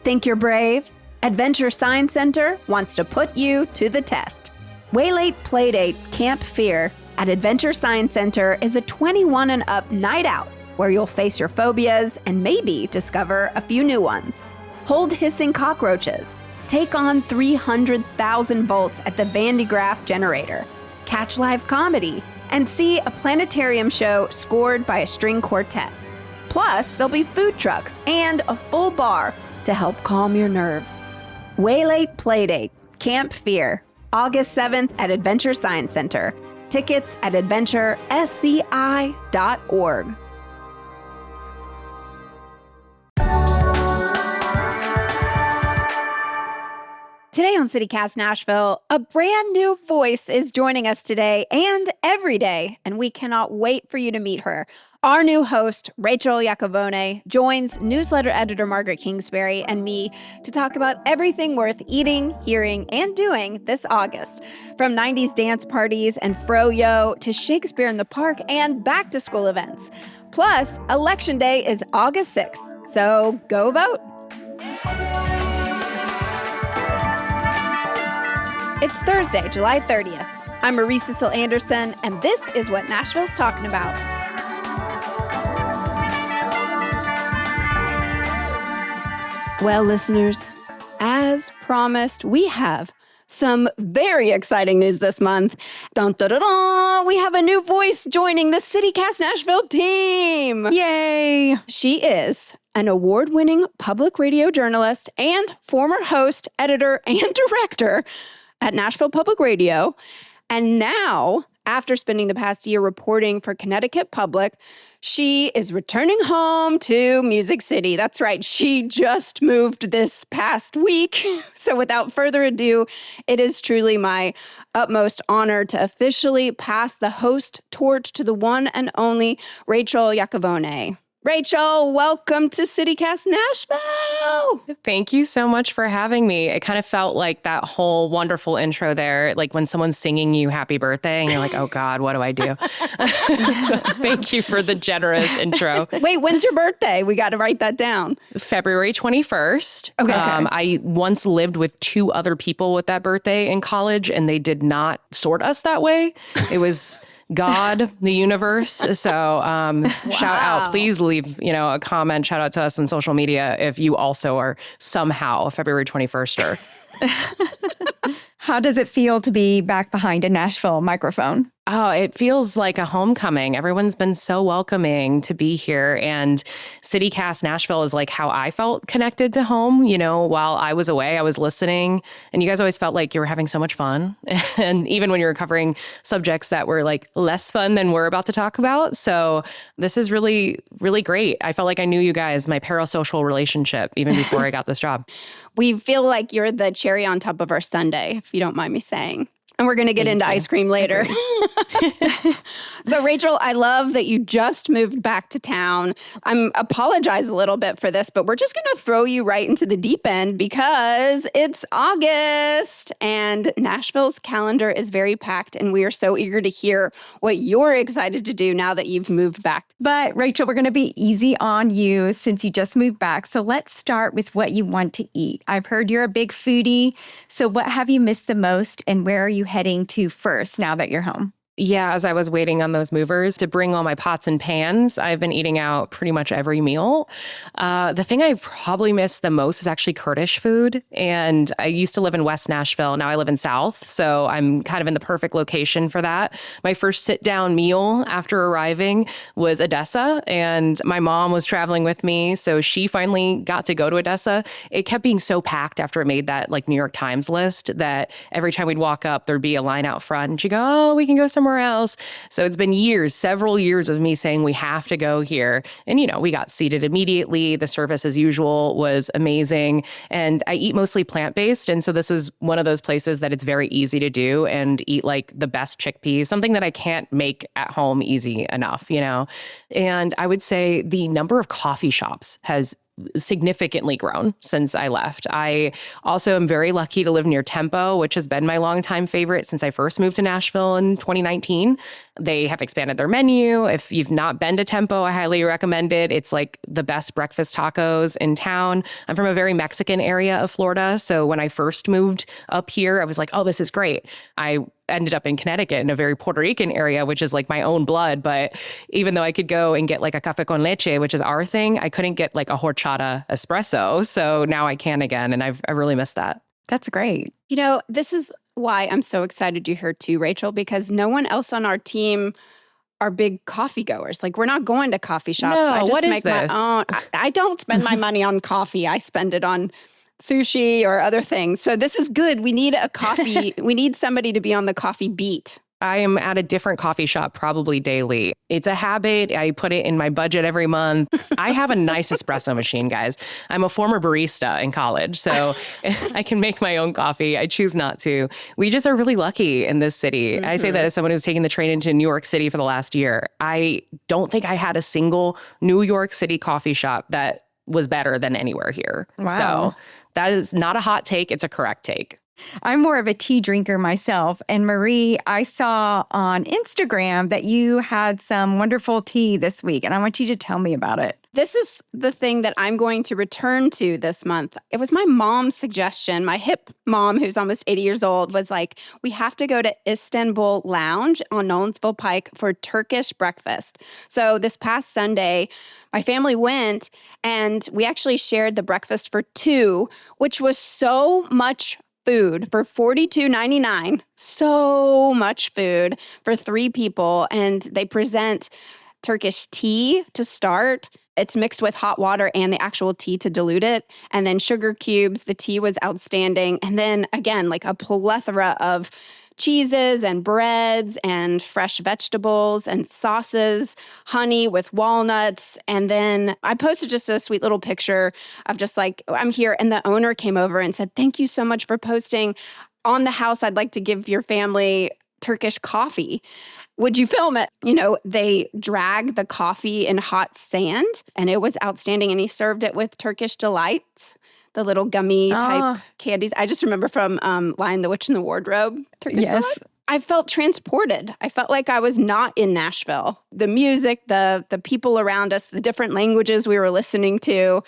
Think you're brave? Adventure Science Center wants to put you to the test. Waylate Playdate Camp Fear at Adventure Science Center is a 21 and up night out where you'll face your phobias and maybe discover a few new ones. Hold hissing cockroaches, take on 300,000 volts at the Van de Graaff generator, catch live comedy, and see a planetarium show scored by a string quartet. Plus, there'll be food trucks and a full bar to help calm your nerves. Waylate Playdate Camp Fear, August 7th at Adventure Science Center. Tickets at adventuresci.org. Today on CityCast Nashville, a brand new voice is joining us today and every day, and we cannot wait for you to meet her. Our new host, Rachel Iacovone, joins newsletter editor Margaret Kingsbury and me to talk about everything worth eating, hearing, and doing this August. From 90s dance parties and froyo to Shakespeare in the Park and back-to-school events. Plus, Election Day is August 6th, so go vote. It's Thursday, July 30th. I'm Marie Cecile Anderson, and this is what Nashville's talking about. Well, listeners, as promised, we have some very exciting news this month. Dun, dun, dun, dun. We have a new voice joining the CityCast Nashville team. Yay! She is an award-winning public radio journalist and former host, editor, and director at Nashville Public Radio. And now, after spending the past year reporting for Connecticut Public, she is returning home to Music City. That's right. She just moved this past week. So without further ado, it is truly my utmost honor to officially pass the host torch to the one and only Rachel Iacovone. Rachel, welcome to CityCast Nashville. Thank you so much for having me. It kind of felt like that whole wonderful intro there, like when someone's singing you happy birthday and you're like, oh God, what do I do? So thank you for the generous intro. Wait, when's your birthday? We got to write that down. February 21st. Okay. I once lived with two other people with that birthday in college, and they did not sort us that way. It was God, the universe. So shout out, please leave, a comment, shout out to us on social media if you also are somehow a February 21st-er. How does it feel to be back behind a Nashville microphone? Oh, it feels like a homecoming. Everyone's been so welcoming to be here. And CityCast Nashville is like how I felt connected to home. While I was away, I was listening. And you guys always felt like you were having so much fun. And even when you were covering subjects that were like less fun than we're about to talk about. So this is really, really great. I felt like I knew you guys, my parasocial relationship, even before I got this job. We feel like you're the cherry on top of our sundae, if you don't mind me saying. And we're going to get into ice cream later. So, Rachel, I love that you just moved back to town. Apologize a little bit for this, but we're just going to throw you right into the deep end because it's August and Nashville's calendar is very packed. And we are so eager to hear what you're excited to do now that you've moved back. But, Rachel, we're going to be easy on you since you just moved back. So let's start with what you want to eat. I've heard you're a big foodie. So what have you missed the most and where are you heading to first now that you're home? Yeah, as I was waiting on those movers to bring all my pots and pans, I've been eating out pretty much every meal. The thing I probably missed the most is actually Kurdish food. And I used to live in West Nashville. Now I live in South. So I'm kind of in the perfect location for that. My first sit-down meal after arriving was Odessa. And my mom was traveling with me. So she finally got to go to Odessa. It kept being so packed after it made that New York Times list that every time we'd walk up, there'd be a line out front. And she'd go, oh, we can go somewhere else. So it's been several years of me saying we have to go here. And, we got seated immediately. The service as usual was amazing. And I eat mostly plant-based. And so this is one of those places that it's very easy to do and eat the best chickpeas, something that I can't make at home easy enough, And I would say the number of coffee shops has significantly grown since I left. I also am very lucky to live near Tempo, which has been my longtime favorite since I first moved to Nashville in 2019. They have expanded their menu. If you've not been to Tempo, I highly recommend it. It's like the best breakfast tacos in town. I'm from a very Mexican area of Florida. So when I first moved up here, I was like, oh, this is great. I ended up in Connecticut in a very Puerto Rican area, which is like my own blood. But even though I could go and get like a café con leche, which is our thing, I couldn't get like a horchata espresso. So now I can again. And I really miss that. That's great. You know, this is why I'm so excited you're here too, Rachel, because no one else on our team are big coffee goers. Like, we're not going to coffee shops. No, I just what is make this? my own. I don't spend my money on coffee. I spend it on sushi or other things. So this is good. We need a coffee. We need somebody to be on the coffee beat. I am at a different coffee shop probably daily. It's a habit. I put it in my budget every month. I have a nice espresso machine, guys. I'm a former barista in college, so I can make my own coffee. I choose not to. We just are really lucky in this city. I say that as someone who's taken the train into New York City for the last year. I don't think I had a single New York City coffee shop that was better than anywhere here. Wow. So that is not a hot take. It's a correct take. I'm more of a tea drinker myself. And Marie, I saw on Instagram that you had some wonderful tea this week, and I want you to tell me about it. This is the thing that I'm going to return to this month. It was my mom's suggestion. My hip mom, who's almost 80 years old, was like, we have to go to Istanbul Lounge on Nolensville Pike for Turkish breakfast. So this past Sunday, my family went, and we actually shared the breakfast for two, which was so much food for $42.99. So much food for three people. And they present Turkish tea to start. It's mixed with hot water and the actual tea to dilute it. And then sugar cubes. The tea was outstanding. And then again, like a plethora of cheeses and breads and fresh vegetables and sauces, honey with walnuts. And then I posted just a sweet little picture of just like, I'm here. And the owner came over and said, thank you so much for posting. On the house, I'd like to give your family Turkish coffee. Would you film it? You know, they drag the coffee in hot sand, and it was outstanding. And he served it with Turkish delights, the little gummy type candies. I just remember from Lion, the Witch, and the Wardrobe, Turkish delight. I felt transported. I felt like I was not in Nashville. The music, the people around us, the different languages we were listening to.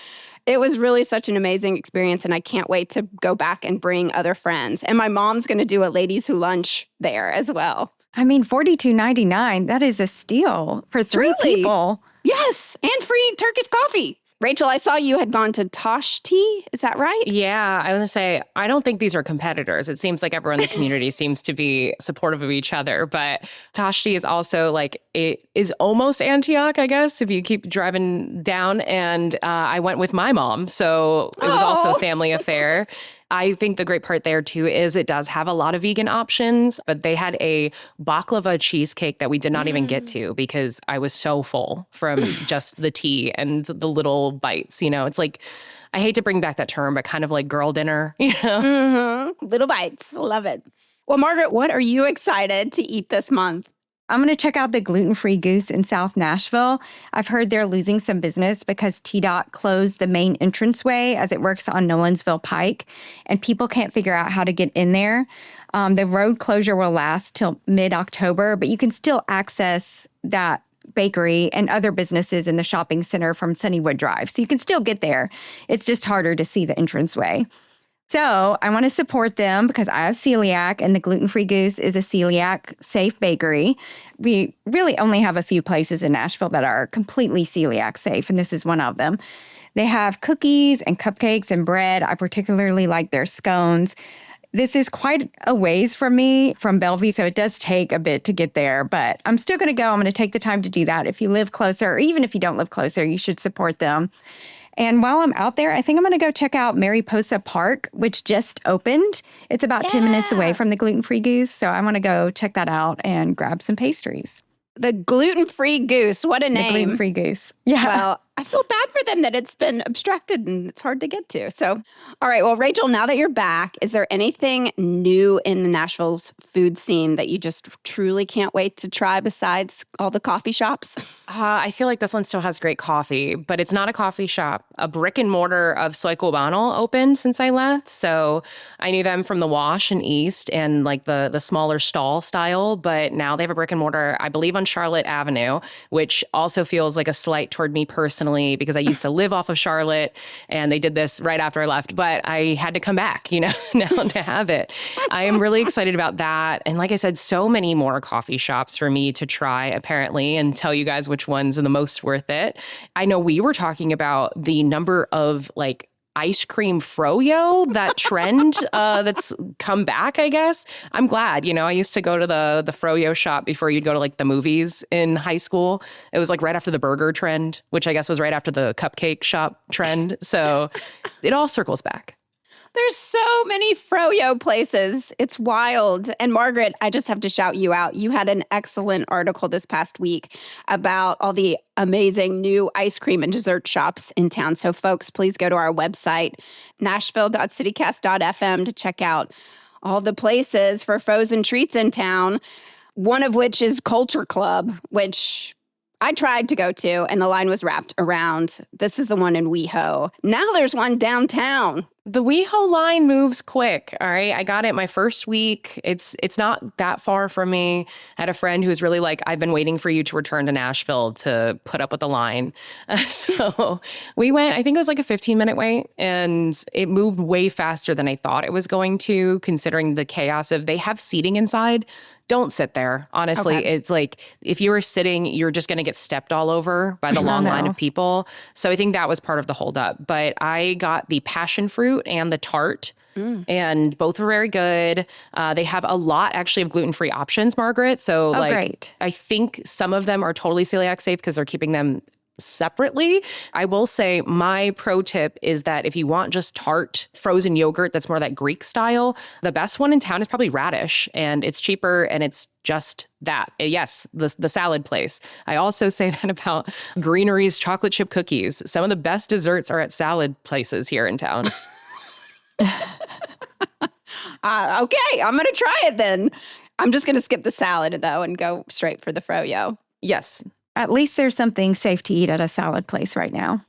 It was really such an amazing experience, and I can't wait to go back and bring other friends. And my mom's going to do a ladies who lunch there as well. I mean, $42.99, that is a steal for three people. Yes, and free Turkish coffee. Rachel, I saw you had gone to Tosh Tea. Is that right? Yeah, I was going to say, I don't think these are competitors. It seems like everyone in the community seems to be supportive of each other. But Tosh Tea is also like, it is almost Antioch, I guess, if you keep driving down. And I went with my mom. So it was also a family affair. I think the great part there, too, is it does have a lot of vegan options, but they had a baklava cheesecake that we did not even get to because I was so full from just the tea and the little bites. You know, it's like, I hate to bring back that term, but kind of like girl dinner, you know? Little bites. Love it. Well, Margaret, what are you excited to eat this month? I'm going to check out the gluten-free goose in South Nashville. I've heard they're losing some business because TDOT closed the main entranceway as it works on Nolensville Pike, and people can't figure out how to get in there. The road closure will last till mid-October, but you can still access that bakery and other businesses in the shopping center from Sunnywood Drive. So you can still get there. It's just harder to see the entranceway. So I want to support them because I have celiac, and the gluten-free goose is a celiac-safe bakery. We really only have a few places in Nashville that are completely celiac-safe, and this is one of them. They have cookies and cupcakes and bread. I particularly like their scones. This is quite a ways from me, from Bellevue, so it does take a bit to get there, but I'm still going to go. I'm going to take the time to do that. If you live closer, or even if you don't live closer, you should support them. And while I'm out there, I think I'm going to go check out Mariposa Park, which just opened. It's about 10 minutes away from the gluten-free goose, so I want to go check that out and grab some pastries. The gluten-free goose. What a name. The gluten-free goose. Yeah. Well, I feel bad for them that it's been obstructed and it's hard to get to. So, all right. Well, Rachel, now that you're back, is there anything new in the Nashville's food scene that you just truly can't wait to try besides all the coffee shops? I feel like this one still has great coffee, but it's not a coffee shop. A brick and mortar of Soy Cubano opened since I left. So I knew them from the Wash and East and like the smaller stall style, but now they have a brick and mortar, I believe, on Charlotte Avenue, which also feels like a slight toward me personally because I used to live off of Charlotte and they did this right after I left, but I had to come back, now to have it. I am really excited about that. And like I said, so many more coffee shops for me to try apparently and tell you guys which ones are the most worth it. I know we were talking about the number of like ice cream froyo, that trend that's come back, I guess. I'm glad, I used to go to the froyo shop before you'd go to like the movies in high school. It was like right after the burger trend, which I guess was right after the cupcake shop trend. So it all circles back. There's so many froyo places. It's wild. And Margaret, I just have to shout you out. You had an excellent article this past week about all the amazing new ice cream and dessert shops in town. So folks, please go to our website, nashville.citycast.fm, to check out all the places for frozen treats in town. One of which is Culture Club, which I tried to go to, and the line was wrapped around. This is the one in WeHo. Now there's one downtown. The WeHo line moves quick, all right? I got it my first week. It's not that far from me. I had a friend who was really like, I've been waiting for you to return to Nashville to put up with the line. So we went, I think it was like a 15-minute wait, and it moved way faster than I thought it was going to, considering the chaos of they have seating inside. Don't sit there. Honestly, Okay. It's like if you were sitting, you're just going to get stepped all over by the long line of people. So I think that was part of the holdup. But I got the passion fruit and the tart, and both were very good. They have a lot actually of gluten-free options, Margaret. So great. I think some of them are totally celiac safe because they're keeping them separately. I will say my pro tip is that if you want just tart frozen yogurt that's more that Greek style, the best one in town is probably Radish, and it's cheaper and it's just that. Yes, the salad place. I also say that about Greenery's chocolate chip cookies. Some of the best desserts are at salad places here in town. Okay, I'm going to try it then. I'm just going to skip the salad, though, and go straight for the froyo. Yes. At least there's something safe to eat at a salad place right now.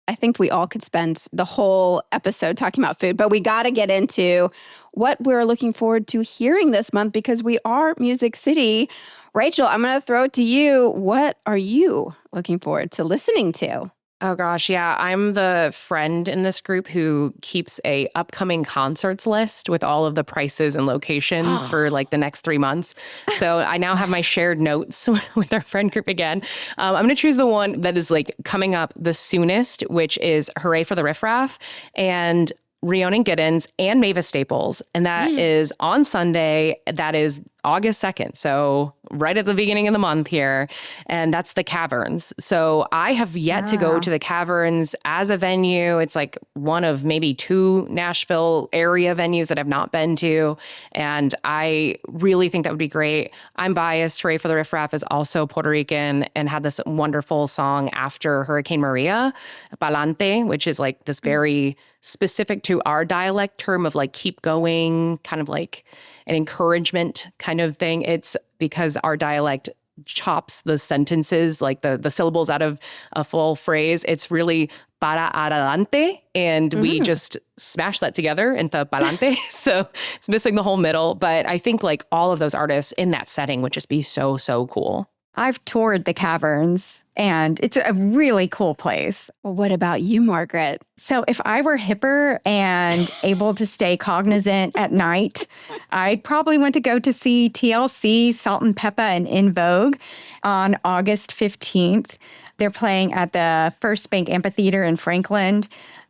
I think we all could spend the whole episode talking about food, but we got to get into what we're looking forward to hearing this month because we are Music City. Rachel, I'm going to throw it to you. What are you looking forward to listening to? Oh gosh, yeah. I'm the friend in this group who keeps a upcoming concerts list with all of the prices and locations for like the next 3 months. So I now have my shared notes with our friend group again. I'm going to choose the one that is like coming up the soonest, which is Hooray for the Riff Raff and Rhiannon Giddens and Mavis Staples. And that is on Sunday. That is August 2nd. So right at the beginning of the month here. And that's the Caverns. So I have yet to go to the Caverns as a venue. It's like one of maybe 2 Nashville area venues that I've not been to. And I really think that would be great. I'm biased. Hooray for the Riff Raff is also Puerto Rican and had this wonderful song after Hurricane Maria, Palante, which is like this very specific to our dialect term of like keep going, kind of like an encouragement kind of thing. It's because our dialect chops the sentences, like the syllables out of a full phrase. It's really para adelante, and we just smash that together into palante. So it's missing the whole middle. But I think like all of those artists in that setting would just be so, so cool. I've toured the Caverns, and it's a really cool place. Well, what about you, Margaret? So if I were hipper and able to stay cognizant at night, I'd probably want to go to see TLC, Salt and Peppa, and In Vogue on August 15th. They're playing at the First Bank Amphitheater in Franklin.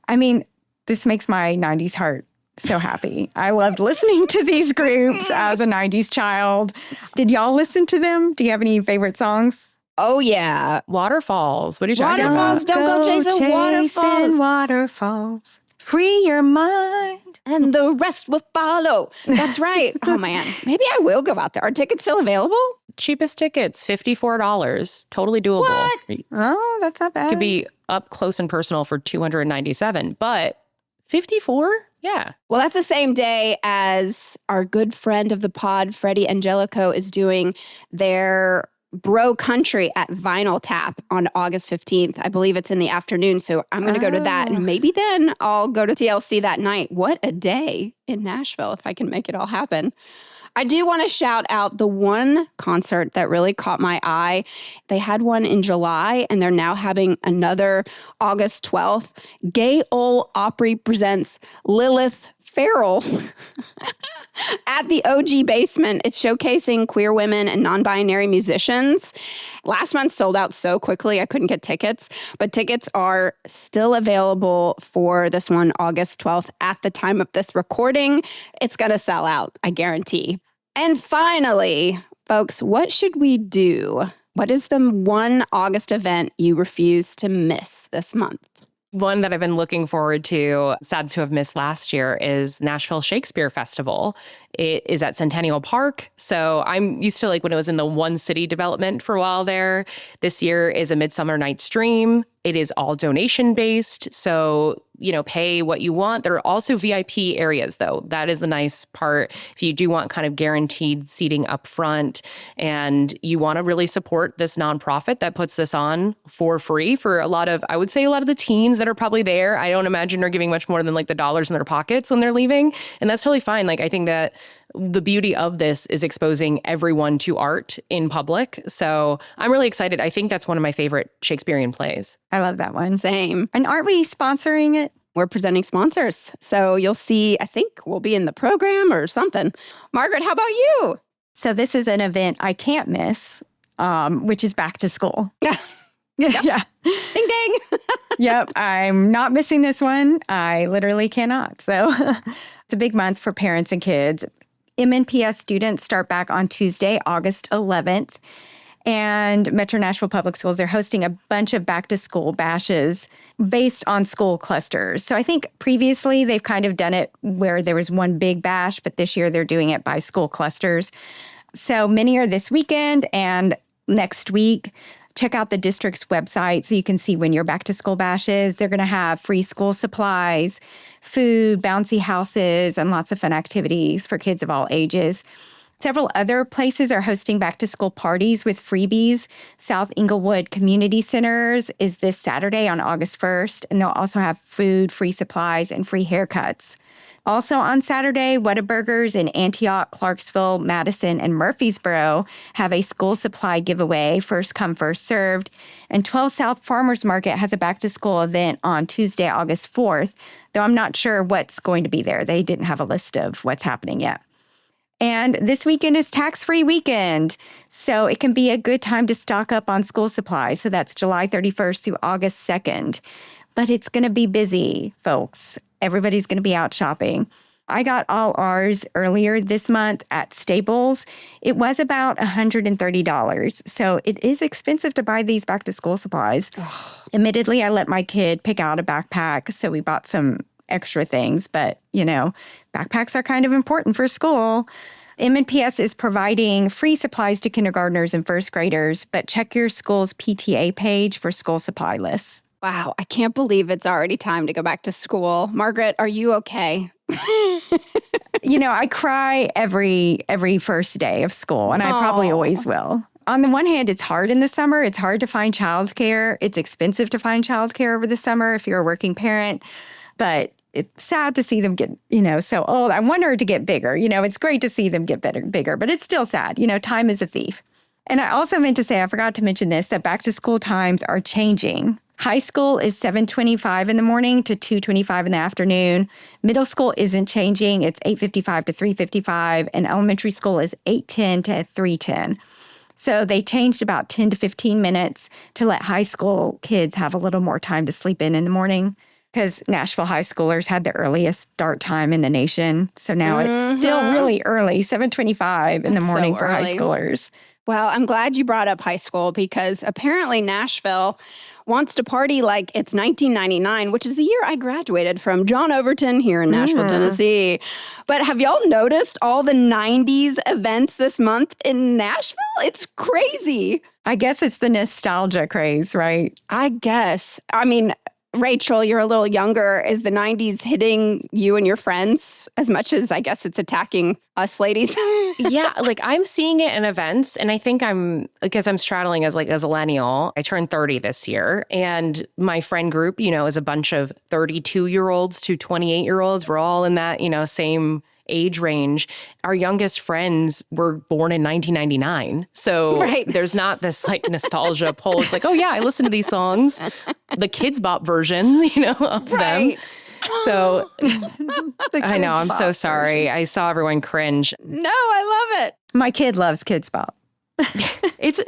I mean, this makes my 90s heart so happy. I loved listening to these groups as a 90s child. Did y'all listen to them? Do you have any favorite songs? Oh, yeah. Waterfalls. What are you talking about? Waterfalls. Don't go chasing waterfalls. Waterfalls. Free your mind. And the rest will follow. That's right. Oh, man. Maybe I will go out there. Are tickets still available? Cheapest tickets, $54. Totally doable. What? Oh, that's not bad. Could be up close and personal for $297, but 54? Yeah. Well, that's the same day as our good friend of the pod, Freddie Angelico, is doing their Bro Country at Vinyl Tap on August 15th. I believe it's in the afternoon, so I'm going to go to that, and maybe then I'll go to TLC that night. What a day in Nashville if I can make it all happen. I do want to shout out the one concert that really caught my eye. They had one in July, and they're now having another August 12th. Gay Ol' Opry presents Lilith Farrell at the OG Basement. It's showcasing queer women and non-binary musicians. Last month sold out so quickly, I couldn't get tickets, but tickets are still available for this one, August 12th. At the time of this recording, it's going to sell out, I guarantee. And finally, folks, what should we do? What is the one August event you refuse to miss this month? One that I've been looking forward to, sad to have missed last year, is Nashville Shakespeare Festival. It is at Centennial Park. So I'm used to like when it was in the one city development for a while there. This year is a Midsummer Night's Dream. It is all donation based. So, pay what you want. There are also VIP areas, though. That is the nice part. If you do want kind of guaranteed seating up front and you want to really support this nonprofit that puts this on for free for a lot of the teens that are probably there. I don't imagine they're giving much more than like the dollars in their pockets when they're leaving. And that's totally fine. Like, I think that the beauty of this is exposing everyone to art in public. So I'm really excited. I think that's one of my favorite Shakespearean plays. I love that one. Same. And aren't we sponsoring it? We're presenting sponsors. So you'll see, I think we'll be in the program or something. Margaret, how about you? So this is an event I can't miss, which is back to school. Yeah. Yeah. Ding, ding. Yep. I'm not missing this one. I literally cannot. So it's a big month for parents and kids. MNPS students start back on Tuesday, August 11th. And Metro Nashville Public Schools, they're hosting a bunch of back-to-school bashes based on school clusters. So I think previously they've kind of done it where there was one big bash, but this year they're doing it by school clusters. So many are this weekend and next week. Check out the district's website so you can see when your back-to-school bash is. They're going to have free school supplies, food, bouncy houses, and lots of fun activities for kids of all ages. Several other places are hosting back-to-school parties with freebies. South Inglewood Community Centers is this Saturday on August 1st, and they'll also have food, free supplies, and free haircuts. Also on Saturday, Whataburgers in Antioch, Clarksville, Madison, and Murfreesboro have a school supply giveaway, first come, first served. And 12 South Farmers Market has a back-to-school event on Tuesday, August 4th, though I'm not sure what's going to be there. They didn't have a list of what's happening yet. And this weekend is tax-free weekend, so it can be a good time to stock up on school supplies. So that's July 31st through August 2nd. But it's going to be busy, folks. Everybody's going to be out shopping. I got all ours earlier this month at Staples. It was about $130. So it is expensive to buy these back-to-school supplies. Admittedly, I let my kid pick out a backpack, so we bought some extra things, but, backpacks are kind of important for school. MNPS is providing free supplies to kindergartners and first graders, but check your school's PTA page for school supply lists. Wow, I can't believe it's already time to go back to school. Margaret, are you okay? I cry every first day of school, and I probably always will. On the one hand, it's hard in the summer. It's hard to find childcare. It's expensive to find childcare over the summer if you're a working parent, but it's sad to see them get, so old. I want her to get bigger. It's great to see them get bigger, but it's still sad. Time is a thief. And I also meant to say, I forgot to mention this, that back to school times are changing. High school is 7:25 in the morning to 2:25 in the afternoon. Middle school isn't changing. It's 8:55 to 3:55. And elementary school is 8:10 to 3:10. So they changed about 10 to 15 minutes to let high school kids have a little more time to sleep in the morning, because Nashville high schoolers had the earliest start time in the nation. So now it's still really early, 7:25 in the morning for high schoolers. Well, I'm glad you brought up high school because apparently Nashville wants to party like it's 1999, which is the year I graduated from John Overton here in Nashville, Tennessee. But have y'all noticed all the 90s events this month in Nashville? It's crazy. I guess it's the nostalgia craze, right? I guess. I mean, Rachel, you're a little younger. Is the 90s hitting you and your friends as much as I guess it's attacking us ladies? Yeah, like I'm seeing it in events, and I think because I'm straddling as a millennial. I turned 30 this year, and my friend group, is a bunch of 32-year-olds to 28-year-olds. We're all in that, same age range. Our youngest friends were born in 1999. So there's not this nostalgia pull. It's like, oh yeah, I listen to these songs, the Kids Bop version, of them. So I know, I'm so sorry. I saw everyone cringe. No, I love it. My kid loves Kids Bop.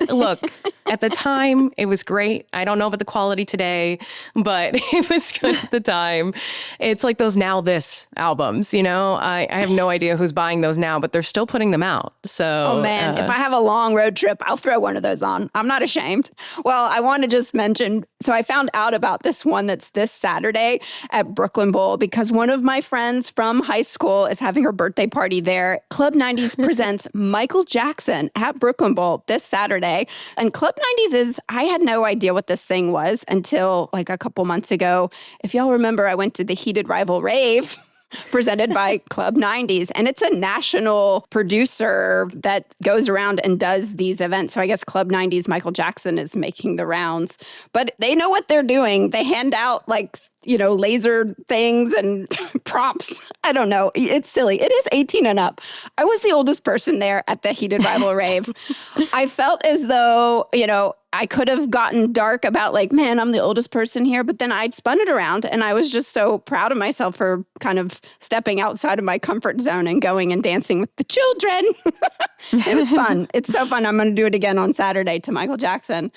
Look, at the time, it was great. I don't know about the quality today, but it was good at the time. It's like those Now This albums, I have no idea who's buying those now, but they're still putting them out. So, oh man, if I have a long road trip, I'll throw one of those on. I'm not ashamed. Well, I want to just mention, so I found out about this one that's this Saturday at Brooklyn Bowl because one of my friends from high school is having her birthday party there. Club 90s presents Michael Jackson at Brooklyn Bowl this Saturday. And Club 90s I had no idea what this thing was until like a couple months ago. If y'all remember, I went to the Heated Rival Rave presented by Club 90s. And it's a national producer that goes around and does these events. So I guess Club 90s, Michael Jackson is making the rounds. But they know what they're doing. They hand out laser things and props. I don't know. It's silly. It is 18 and up. I was the oldest person there at the Heated Rival Rave. I felt as though, I could have gotten dark about man, I'm the oldest person here. But then I'd spun it around and I was just so proud of myself for kind of stepping outside of my comfort zone and going and dancing with the children. It was fun. It's so fun. I'm going to do it again on Saturday to Michael Jackson.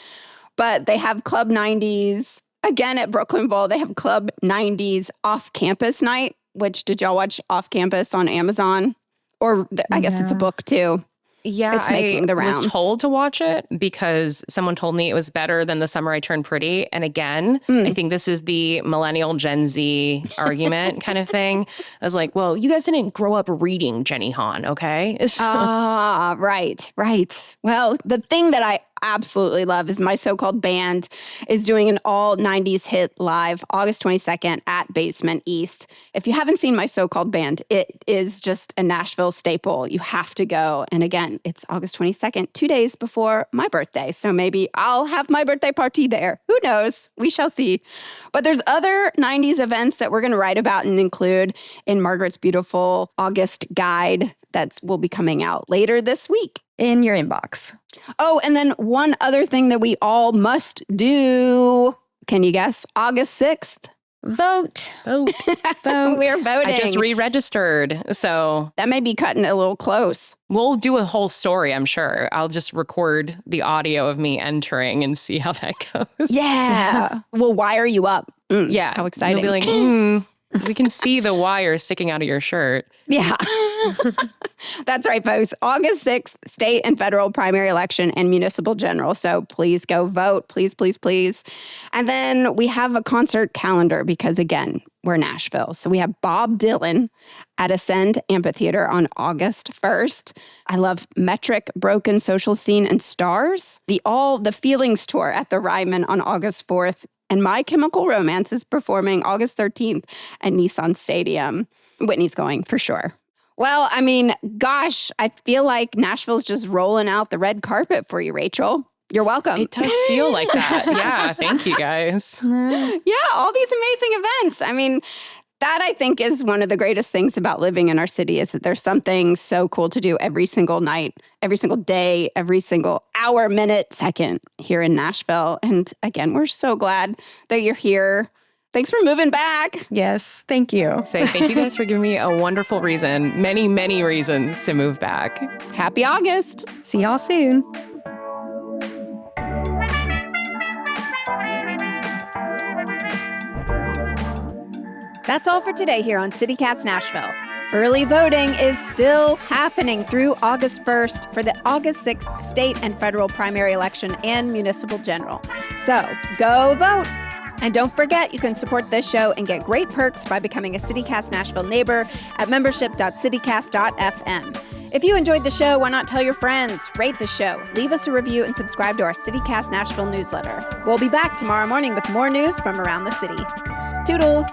But they have Club 90s. Again, at Brooklyn Bowl, they have Club 90s off-campus night, which did y'all watch Off-Campus on Amazon? Or I guess it's a book too. Yeah, it's making the rounds. I was told to watch it because someone told me it was better than The Summer I Turned Pretty. And again, I think this is the millennial Gen Z argument kind of thing. I was like, well, you guys didn't grow up reading Jenny Han, okay? Right. Well, the thing that I absolutely love is My So-Called Band is doing an all 90s hit live August 22nd at Basement East. If you haven't seen My So-Called Band, it is just a Nashville staple. You have to go. And again, it's August 22nd, 2 days before my birthday. So maybe I'll have my birthday party there. Who knows? We shall see. But there's other 90s events that we're going to write about and include in Margaret's beautiful August guide that will be coming out later this week. In your inbox. Oh, and then one other thing that we all must do. Can you guess? August 6th. Vote. We're voting. I just re-registered, so that may be cutting it a little close. We'll do a whole story, I'm sure. I'll just record the audio of me entering and see how that goes. Yeah. We'll wire you up. Yeah. How exciting. You'll be like, we can see the wire sticking out of your shirt. Yeah. That's right, folks. August 6th, state and federal primary election and municipal general. So please go vote. Please, please, please. And then we have a concert calendar because, again, we're Nashville. So we have Bob Dylan at Ascend Amphitheater on August 1st. I love Metric, Broken, Social Scene, and Stars. The Feelings Tour at the Ryman on August 4th. And My Chemical Romance is performing August 13th at Nissan Stadium. Whitney's going for sure. Well, I mean, gosh, I feel like Nashville's just rolling out the red carpet for you, Rachel. You're welcome. It does feel like that. Yeah, thank you guys. Yeah, all these amazing events. I mean, that I think is one of the greatest things about living in our city is that there's something so cool to do every single night, every single day, every single hour, minute, second here in Nashville. And again, we're so glad that you're here. Thanks for moving back. Yes, thank you. Thank you guys for giving me a wonderful reason, many, many reasons to move back. Happy August. See y'all soon. That's all for today here on CityCast Nashville. Early voting is still happening through August 1st for the August 6th state and federal primary election and municipal general. So go vote. And don't forget, you can support this show and get great perks by becoming a CityCast Nashville neighbor at membership.citycast.fm. If you enjoyed the show, why not tell your friends? Rate the show, leave us a review, and subscribe to our CityCast Nashville newsletter. We'll be back tomorrow morning with more news from around the city. Toodles!